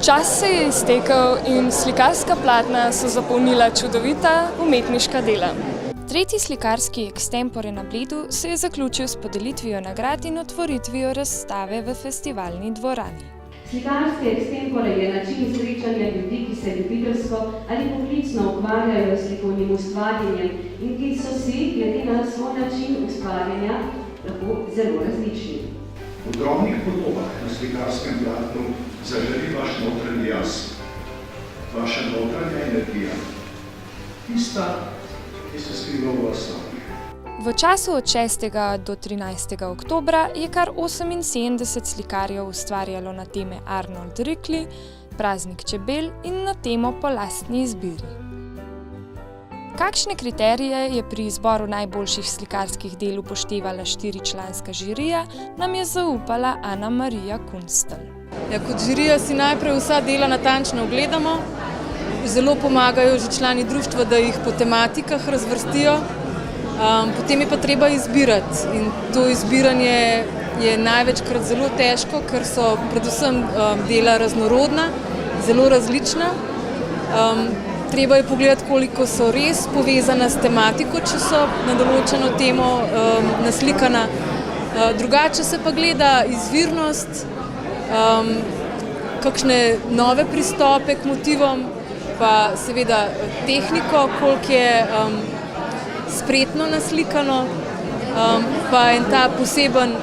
Čas se je iztekel in slikarska platna so zapolnila čudovita umetniška dela. Tretji slikarski extempore na Bledu se je zaključil s podelitvijo nagrad in otvoritvijo razstave v festivalni dvorani. Slikarski extempore je način srečanja ljudi, ki se ljubiteljsko ali poklicno ukvarjajo s slikovnim ustvarjanjem in ki so si, glede na svoj način ustvarjanja, lahko zelo različni. V drobnih podobah na slikarskem platnu zaželi vaš notranji jaz, vaša notranja energija, tista, ki se skriva v vas samih. V času od 6. do 13. oktobra je kar 78 slikarjev ustvarjalo na teme Arnold Rikli, Praznik čebel in na temo Po lastni izbiri. Kakšne kriterije je pri izboru najboljših slikarskih del upoštevala 4-članska žirija, nam je zaupala Ana Marija Kunstelj. Kot žirija si najprej vsa dela natančno ogledamo, zelo pomagajo že člani društva, da jih po tematikah razvrstijo, potem je pa treba izbirati in to izbiranje je največkrat zelo težko, ker so predvsem dela raznorodna, zelo različna. Treba je pogledati, koliko so res povezana s tematiko, če so na določeno temo naslikana. Drugače se pa gleda izvirnost, kakšne nove pristope k motivom, pa seveda tehniko, koliko je spretno naslikano, pa en ta poseben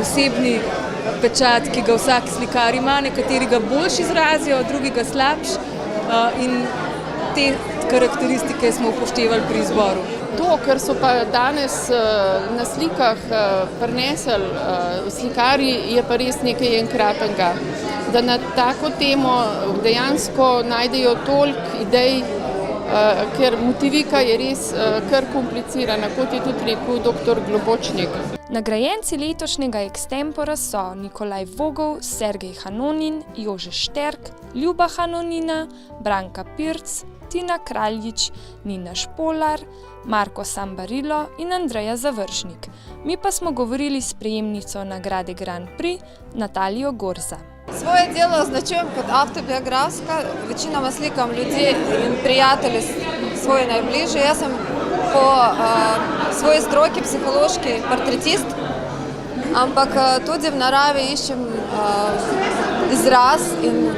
osebni pečat, ki ga vsak slikar ima, nekateri ga boljš izrazijo, drugi ga slabš in te karakteristike smo upoštevali pri izboru. To, kar so pa danes na slikah prinesli slikarji, je pa res nekaj enkratnega. Da na tako temo dejansko najdejo toliko idej, ker motivika je res kar komplicirana, kot je tudi rekel dr. Globočnik. Nagrajenci letošnjega extempora so Nikolaj Vogel, Sergej Hanonin, Jože Šterk, Ljuba Hanonina, Branka Pirc, Tina Kraljič, Nina Špolar, Marko Sambarilo in Andreja Završnik. Mi pa smo govorili s prejemnico nagrade Grand Prix, Natalijo Gorza. Svoje delo označujem kot avtobiografska, večinoma slikam ljudi in prijatelje svoje najbližje. Jaz sem po svoji stroki psihološki portretist, ampak tudi v naravi iščem izraz in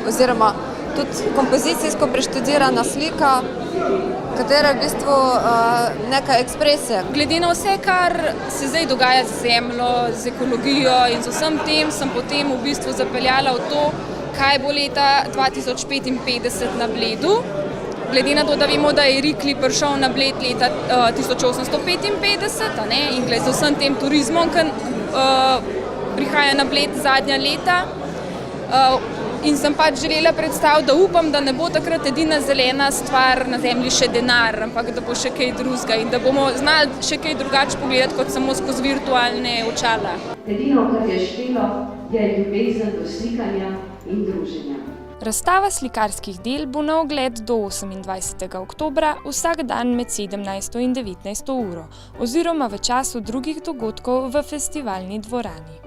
oziroma tudi kompozicijsko preštudirana slika, katera je v bistvu neka ekspresija. Glede na vse, kar se zdaj dogaja z zemljo, z ekologijo in z vsem tem, sem potem v bistvu zapeljala v to, kaj bo leta 2055 na Bledu. Glede na to, da vemo, da je Rikli prišel na Bled leta 1855 in glede z vsem tem turizmom, ki prihaja na Bled zadnja leta. In sem pač želela predstaviti, da upam, da ne bo takrat edina zelena stvar na zemlji še denar, ampak da bo še kaj drugega in da bomo znali še kaj drugače pogledati, kot samo skozi virtualne očala. Edino, kar je štelo, je ljubezen do slikanja in druženja. Razstava slikarskih del bo na ogled do 28. oktobra vsak dan med 17. in 19. uro oziroma v času drugih dogodkov v festivalni dvorani.